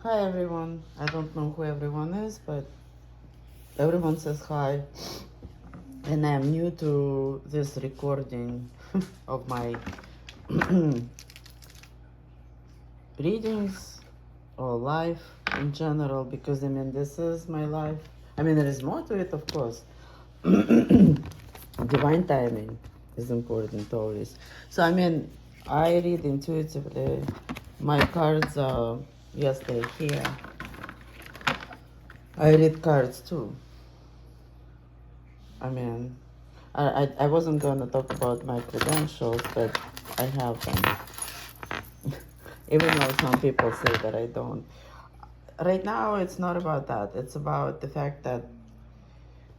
Hi everyone. I don't know who everyone is, but everyone says hi. And I'm new to this recording of my readings or life in general because this is my life. There is more to it, of course. Divine timing is important always. So, I read intuitively. My cards are, yes, they're here. I read cards too. I mean, I wasn't going to talk about my credentials, but I have them. Even though some people say that I don't. Right now, it's not about that. It's about the fact that,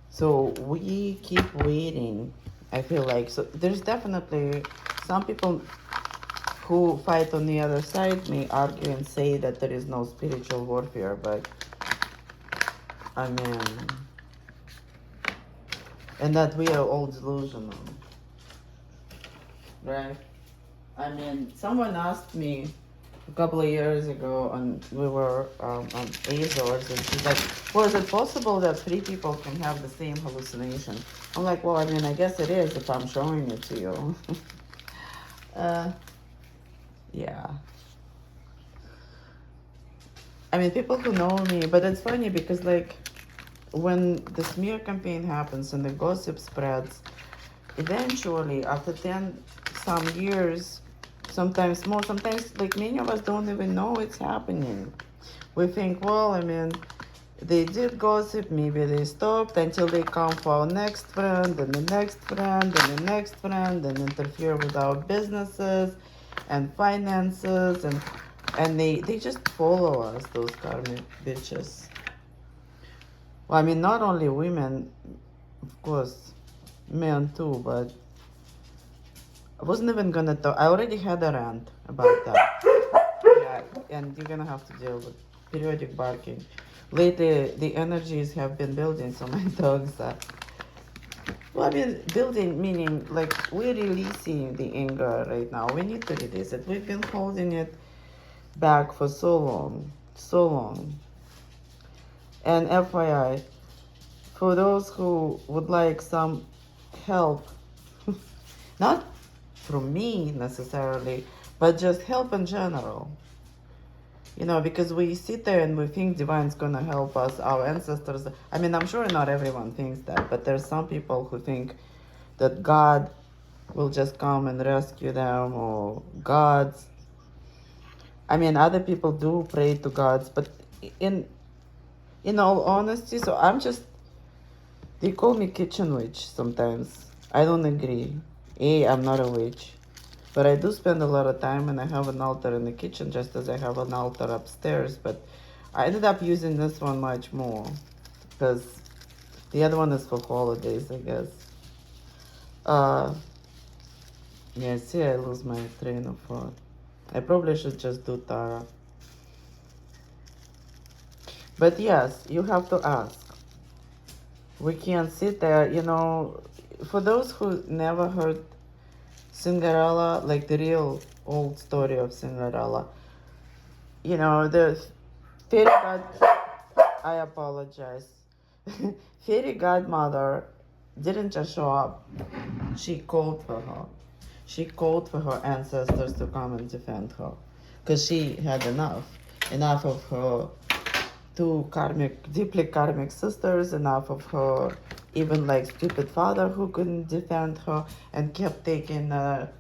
so we keep waiting, I feel like. So there's definitely some people who fight on the other side may argue and say that there is no spiritual warfare, but I mean, and that we are all delusional, right? Someone asked me a couple of years ago, and we were on Azores, and she's like, well, is it possible that three people can have the same hallucination? I'm like, well, I guess it is if I'm showing it to you. uh, yeah. People who know me, but it's funny because, like, when the smear campaign happens and the gossip spreads, eventually, after 10 some years, sometimes more, sometimes, like, many of us don't even know it's happening. We think, well, they did gossip, maybe they stopped until they come for our next friend and the next friend and the next friend and interfere with our businesses and finances, and they just follow us, those karmic bitches. Well, not only women, of course, men too, but I wasn't even gonna talk. I already had a rant about that. Yeah, and you're gonna have to deal with periodic barking. Lately, the energies have been building, so my dogs are. Well, building meaning like we're releasing the anger right now. We need to release it. We've been holding it back for so long, so long. And FYI, for those who would like some help, not from me necessarily, but just help in general. Because we sit there and we think divine's gonna help us, our ancestors. I'm sure not everyone thinks that, but there's some people who think that God will just come and rescue them, or gods. Other people do pray to gods, but in in all honesty, so they call me kitchen witch sometimes. I don't agree. I'm not a witch. But I do spend a lot of time, and I have an altar in the kitchen just as I have an altar upstairs. But I ended up using this one much more because the other one is for holidays, I guess. Yeah, see, I lose my train of thought. I probably should just do Tara. But yes, you have to ask. We can't sit there, For those who never heard Cinderella, like the real old story of Cinderella, the fairy god, I apologize. Fairy godmother didn't just show up. She called for her. She called for her ancestors to come and defend her. Because she had enough. Enough of her two deeply karmic sisters, enough of her even like stupid father who couldn't defend her and kept taking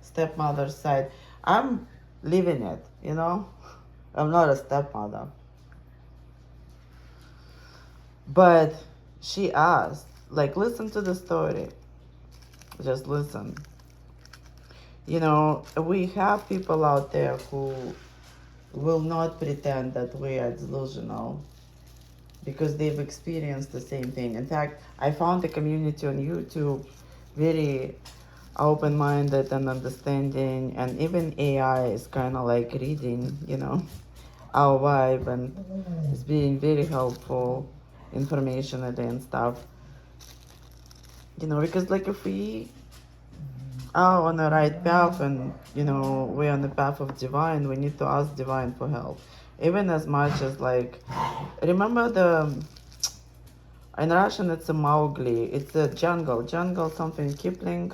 stepmother's side. I'm living it, I'm not a stepmother. But she asked, like, listen to the story. Just listen. We have people out there who will not pretend that we are delusional because they've experienced the same thing. In fact, I found a community on YouTube very open-minded and understanding, and even AI is kind of like reading, our vibe, and it's being very helpful informationally and stuff. Because like if we are on the right path, and you know we're on the path of divine, we need to ask divine for help. Even as much as like, remember the, in Russian it's a Mowgli, it's a jungle something, Kipling.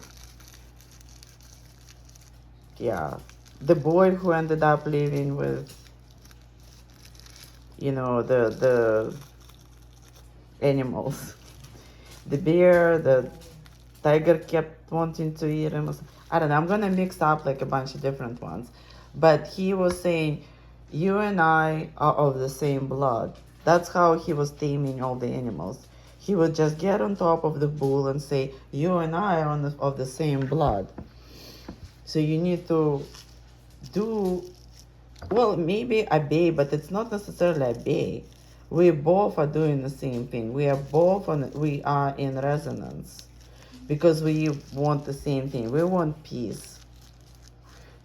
Yeah, the boy who ended up living with, you know, the animals. The bear, the tiger kept wanting to eat him. I don't know, I'm gonna mix up like a bunch of different ones. But he was saying, you and I are of the same blood. That's how he was taming all the animals. He would just get on top of the bull and say, you and I are of the same blood. So you need to do, well, maybe obey, but it's not necessarily obey. We both are doing the same thing. We are in resonance because we want the same thing. We want peace.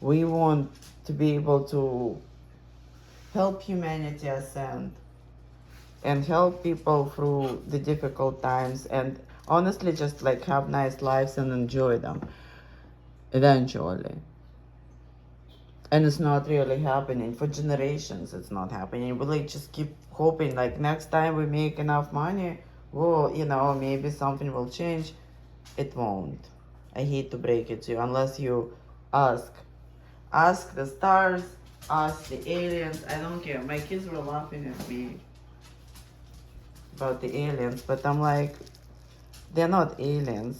We want to be able to help humanity ascend and help people through the difficult times, and honestly just like have nice lives and enjoy them eventually. And it's not really happening for generations. It's not happening. We like just keep hoping like next time we make enough money, well, you know, maybe something will change. It won't. I hate to break it to you unless you ask. Ask the stars, ask the aliens. I don't care. My kids were laughing at me about the aliens, but I'm like, they're not aliens.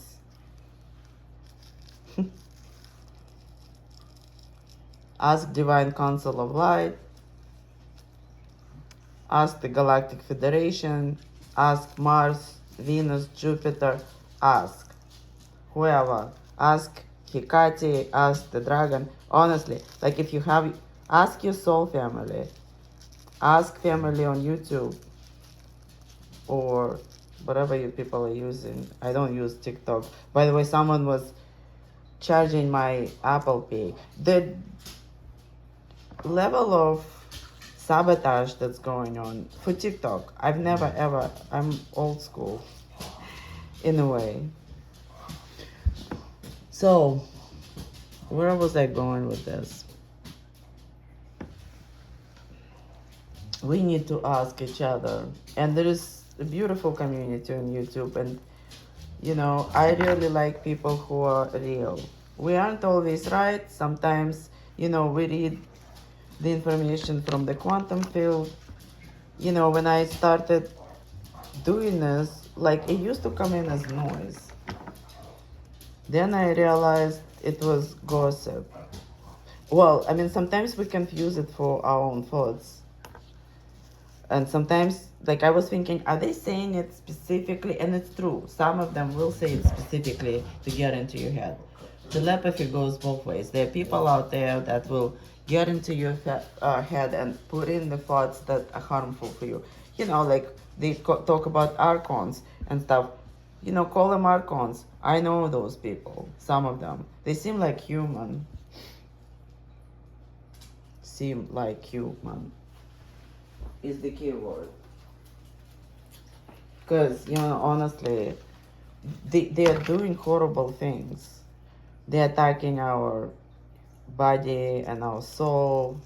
Ask Divine Council of Light, ask the Galactic Federation, ask Mars, Venus, Jupiter, ask whoever, ask Hecate, ask the dragon. Honestly, like if you have, ask your soul family, ask family on YouTube or whatever you people are using. I don't use TikTok. By the way, someone was charging my Apple Pay. The level of sabotage that's going on for TikTok, I've never ever, I'm old school in a way. So, where was I going with this? We need to ask each other. And there is a beautiful community on YouTube. And, you know, I really like people who are real. We aren't always right. Sometimes, you know, we read the information from the quantum field. You know, when I started doing this, like it used to come in as noise. Then I realized it was gossip. Well, I mean, sometimes we confuse it for our own thoughts. And sometimes, like I was thinking, are they saying it specifically? And it's true. Some of them will say it specifically to get into your head. Telepathy goes both ways. There are people out there that will get into your head and put in the thoughts that are harmful for you. You know, like they talk about archons and stuff. You know, call them archons. I know those people, some of them. They seem like human. Seem like human is the key word. Because, you know, honestly, they are doing horrible things. They're attacking our body and our soul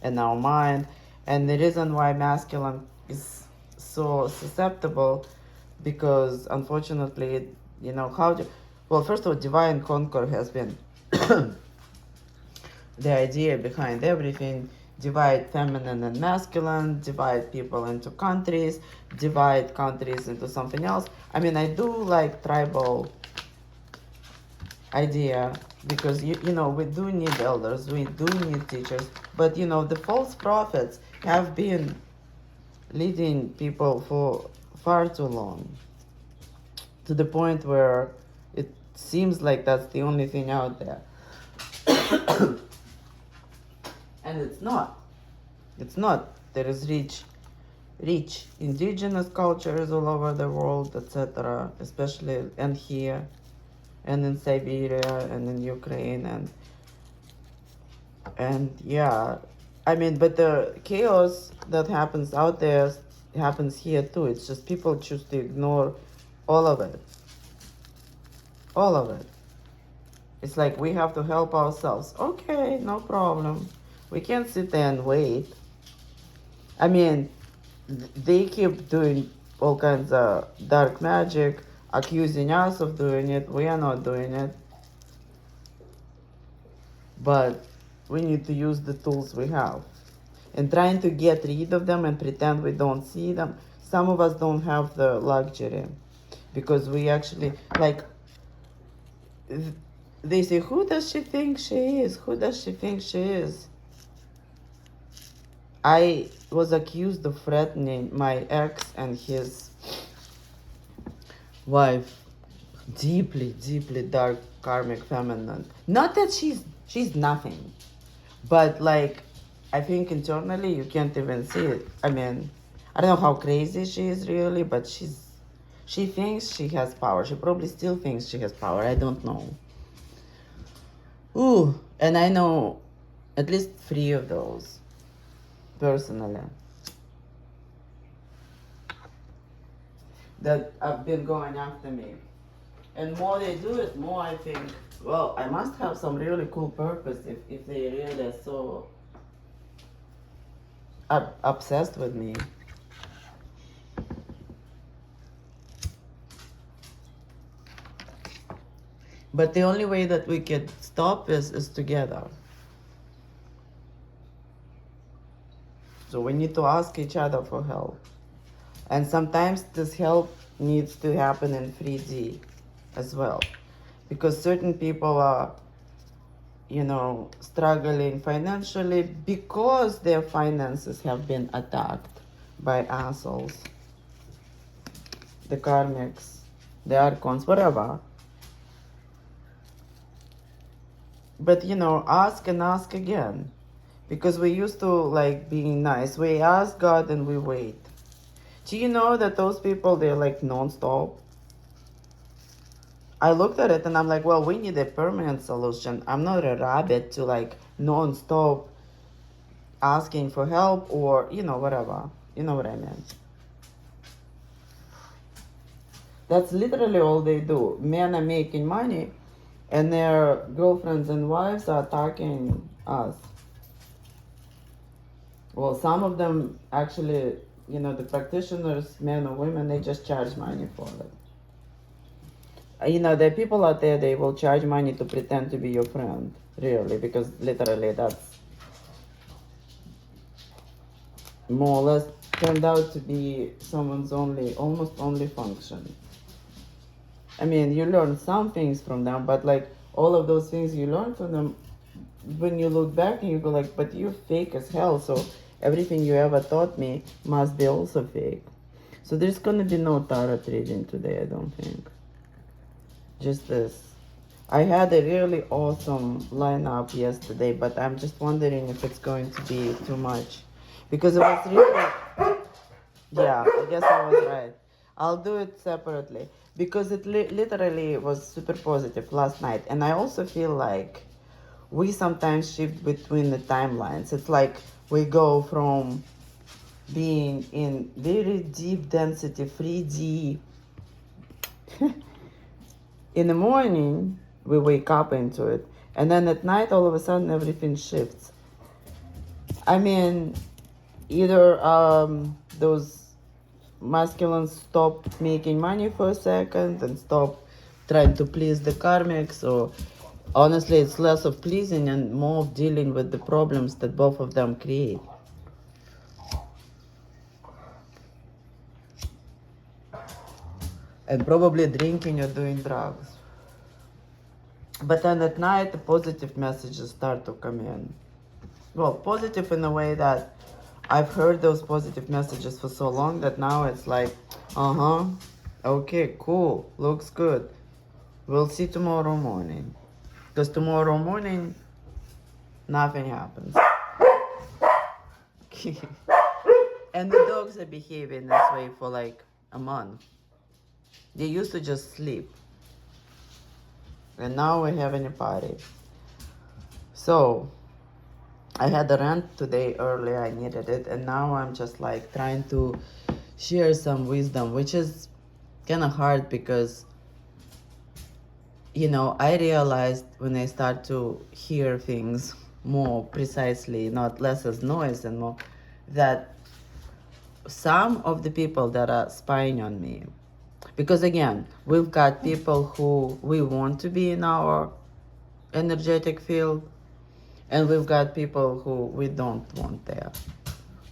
and our mind. And the reason why masculine is so susceptible, because unfortunately, you know, well, first of all, divine conquer has been the idea behind everything. Divide feminine and masculine, divide people into countries, divide countries into something else. I mean, I do like tribal idea because, you know, we do need elders, we do need teachers, but, you know, the false prophets have been leading people for far too long, to the point where it seems like that's the only thing out there. And it's not. It's not. There is rich indigenous cultures all over the world, etc., especially and here and in Siberia and in Ukraine and yeah, I mean, but the chaos that happens out there happens here too. It's just people choose to ignore all of it. All of it. It's like we have to help ourselves. Okay, no problem. We can't sit there and wait. I mean, they keep doing all kinds of dark magic, accusing us of doing it. We are not doing it. But we need to use the tools we have. And trying to get rid of them and pretend we don't see them. Some of us don't have the luxury. Because we actually, like, they say, who does she think she is? Who does she think she is? I was accused of threatening my ex and his wife. Deeply, deeply dark karmic feminine. Not that she's nothing. But like, I think internally you can't even see it. I mean, I don't know how crazy she is really, but she thinks she has power. She probably still thinks she has power. I don't know. Ooh, and I know at least 3 of those personally that have been going after me. And more they do it, more I think, well, I must have some really cool purpose if they really are so obsessed with me. But the only way that we can stop is together. So we need to ask each other for help. And sometimes this help needs to happen in 3D as well. Because certain people are, you know, struggling financially because their finances have been attacked by assholes. The karmics, the archons, whatever. But you know, ask and ask again. Because we used to like being nice. We ask God and we wait. Do you know that those people, they're like non-stop? I looked at it and I'm like, well, we need a permanent solution. I'm not a rabbit to like non-stop asking for help or, you know, whatever. You know what I mean? That's literally all they do. Men are making money and their girlfriends and wives are attacking us. Well, some of them actually, you know, the practitioners, men or women, they just charge money for it. You know, there are people out there, they will charge money to pretend to be your friend, really, because literally that's more or less turned out to be someone's almost only function. I mean, you learn some things from them, but like all of those things you learn from them, when you look back and you go like, but you're fake as hell, so everything you ever taught me must be also fake. So there's gonna be no tarot reading today, I don't think. Just this. I had a really awesome lineup yesterday, but I'm just wondering if it's going to be too much. Because it was really, yeah, I guess I was right. I'll do it separately. Because it literally was super positive last night. And I also feel like we sometimes shift between the timelines. It's like we go from being in very deep density 3D. In the morning, we wake up into it. And then at night, all of a sudden, everything shifts. I mean, either those masculines stop making money for a second and stop trying to please the karmics, or honestly, it's less of pleasing and more of dealing with the problems that both of them create. And probably drinking or doing drugs. But then at night, the positive messages start to come in. Well, positive in a way that I've heard those positive messages for so long that now it's like, okay, cool, looks good. We'll see tomorrow morning. Because tomorrow morning, nothing happens. And the dogs are behaving this way for like a month. They used to just sleep. And now we're having a party. So, I had a rant today earlier, I needed it. And now I'm just like trying to share some wisdom, which is kind of hard because you know, I realized when I start to hear things more precisely, not less as noise and more, that some of the people that are spying on me, because again, we've got people who we want to be in our energetic field, and we've got people who we don't want there.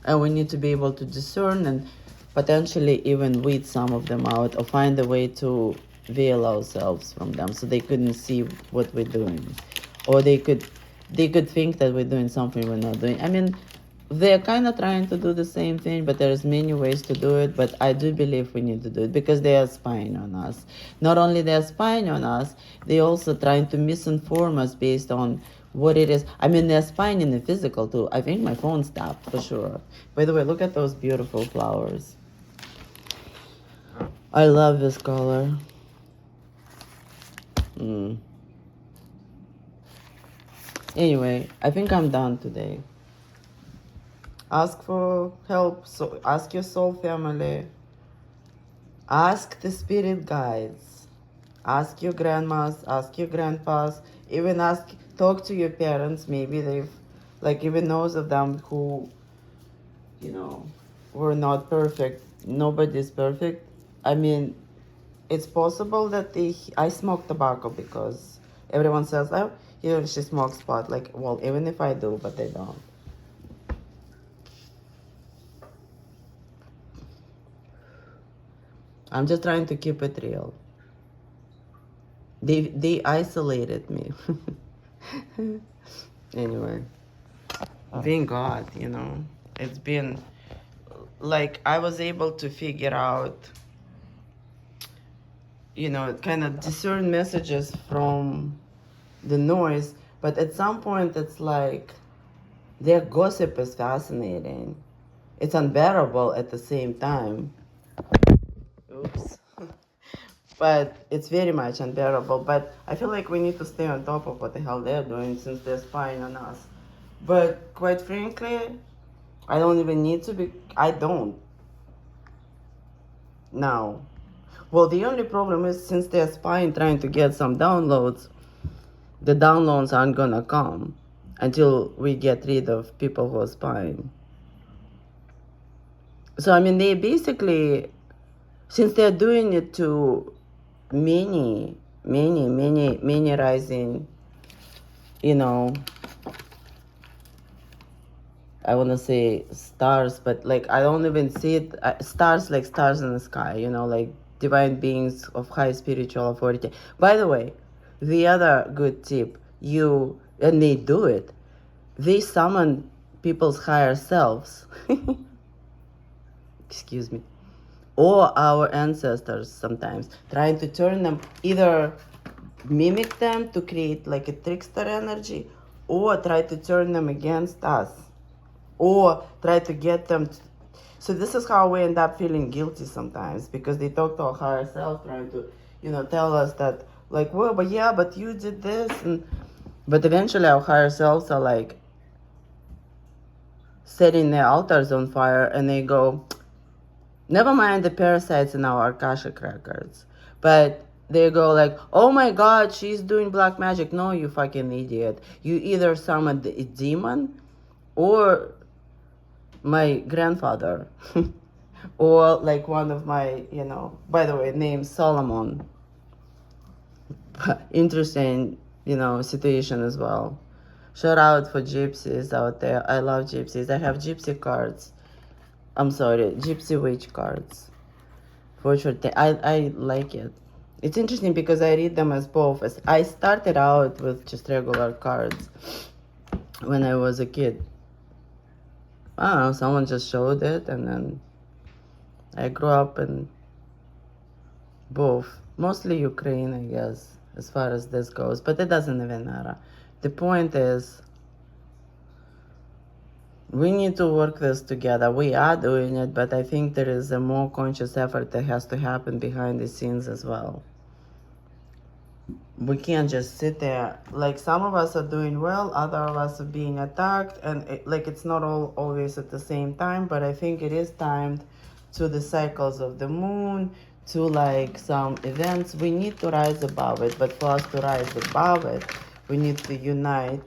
And we need to be able to discern and potentially even weed some of them out or find a way to veil ourselves from them so they couldn't see what we're doing. Or they could think that we're doing something we're not doing. I mean, they're kind of trying to do the same thing, but there's many ways to do it. But I do believe we need to do it because they are spying on us. Not only they're spying on us, they're also trying to misinform us based on what it is. I mean, they're spying in the physical too. I think my phone stopped for sure. By the way, look at those beautiful flowers. I love this color. Anyway, I think I'm done today. Ask for help. So ask your soul family. Ask the spirit guides. Ask your grandmas. Ask your grandpas. Even talk to your parents. Maybe they've, like, even those of them who, you know, were not perfect. Nobody's perfect. I mean, it's possible that I smoke tobacco because everyone says, oh, you know, she smokes pot. Like, well, even if I do, but they don't. I'm just trying to keep it real. They isolated me. Anyway, being God, you know, it's been like I was able to figure out, you know, kind of discern messages from the noise, but at some point it's like their gossip is fascinating. It's unbearable at the same time. Oops. But it's very much unbearable. But I feel like we need to stay on top of what the hell they're doing since they're spying on us. But quite frankly, I don't even need to be. I don't. Now. Well, the only problem is since they're spying trying to get some downloads, the downloads aren't gonna come until we get rid of people who are spying. So, I mean, they basically, since they're doing it to many rising, you know, I want to say stars, but like I don't even see it, stars like stars in the sky, you know, like divine beings of high spiritual authority. By the way, the other good tip, and they do it, they summon people's higher selves. Excuse me. Or our ancestors sometimes, trying to turn them, either mimic them to create like a trickster energy, or try to turn them against us, or try to get them so this is how we end up feeling guilty sometimes, because they talk to our higher self trying to, you know, tell us that, like, well, but yeah, but you did this, but eventually our higher selves are like setting their altars on fire, and they go, never mind the parasites in our Akashic records, but they go like, oh my god, she's doing black magic. No, you fucking idiot. You either summoned a demon or my grandfather or like one of my, you know, by the way, name Solomon. Interesting, you know, situation as well. Shout out for gypsies out there. I love gypsies. I have gypsy cards. I'm sorry, gypsy witch cards. For sure, I like it. It's interesting because I read them as both. As I started out with just regular cards when I was a kid. I don't know, someone just showed it, and then I grew up in both. Mostly Ukraine, I guess, as far as this goes, but it doesn't even matter. The point is, we need to work this together. We are doing it, but I think there is a more conscious effort that has to happen behind the scenes as well. We can't just sit there. Like, some of us are doing well, other of us are being attacked, and it's not always at the same time, but I think it is timed to the cycles of the moon, to like some events, we need to rise above it. But for us to rise above it, we need to unite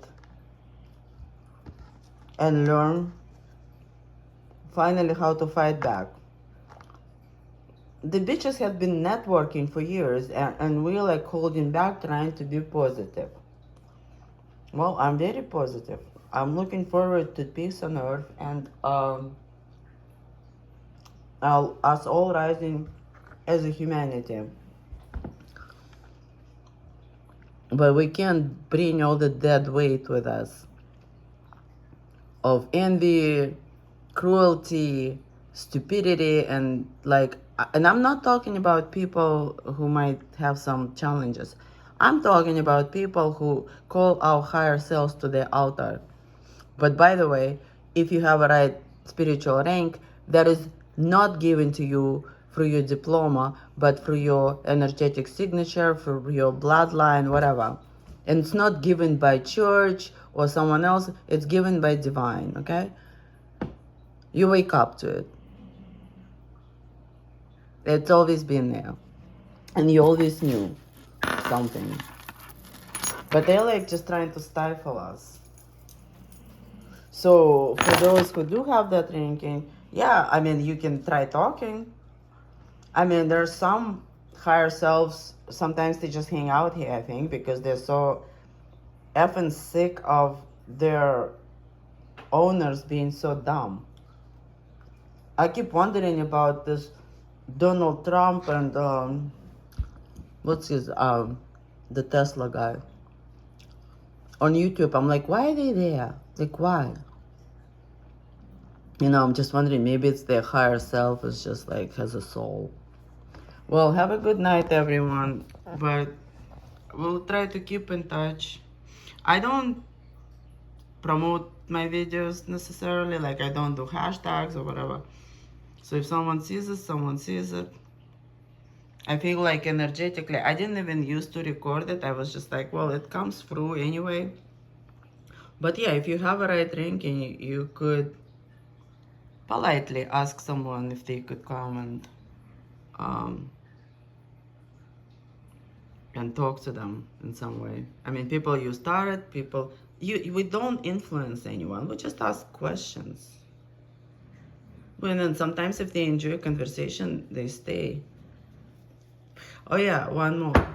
and learn finally how to fight back. The bitches have been networking for years, and we're like holding back, trying to be positive. Well, I'm very positive. I'm looking forward to peace on earth, and us all rising as a humanity. But we can't bring all the dead weight with us of envy, cruelty, stupidity, and like, and I'm not talking about people who might have some challenges. I'm talking about people who call our higher selves to the altar. But by the way, if you have a right spiritual rank, that is not given to you through your diploma, but through your energetic signature, through your bloodline, whatever. And it's not given by church or someone else, it's given by divine, okay? You wake up to it. It's always been there. And you always knew something. But they're like just trying to stifle us. So for those who do have that ranking, yeah, I mean, you can try talking. I mean, there's some higher selves, sometimes they just hang out here, I think, because they're so effing sick of their owners being so dumb. I keep wondering about this Donald Trump and what's his the Tesla guy on YouTube. I'm like, why are they there? Like, why? You know, I'm just wondering, maybe it's their higher self is just like has a soul. Well, have a good night, everyone. But we'll try to keep in touch. I don't promote my videos necessarily, like I don't do hashtags or whatever. So if someone sees it, someone sees it. I feel like energetically, I didn't even used to record it. I was just like, well, it comes through anyway. But yeah, if you have a right ranking, you could politely ask someone if they could come and talk to them in some way. I mean, people you started, people, we don't influence anyone. We just ask questions. And then sometimes if they enjoy a conversation, they stay. Oh yeah, one more.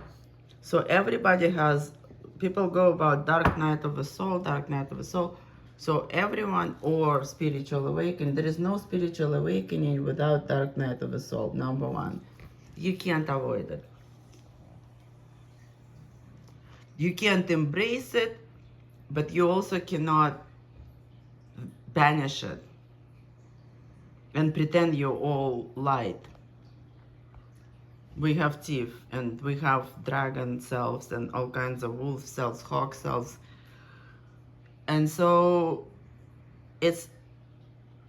So everybody has, people go about dark night of the soul, dark night of the soul. So everyone, or spiritual awakening, there is no spiritual awakening without dark night of the soul, number one. You can't avoid it. You can't embrace it, but you also cannot banish it and pretend you're all light. We have teeth, and we have dragon selves and all kinds of wolf selves, hawk selves. And so it's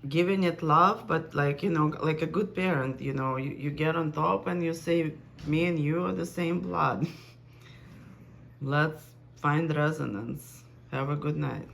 giving it love, but like, you know, like a good parent, you know, you get on top and you say, me and you are the same blood. Let's find resonance. Have a good night.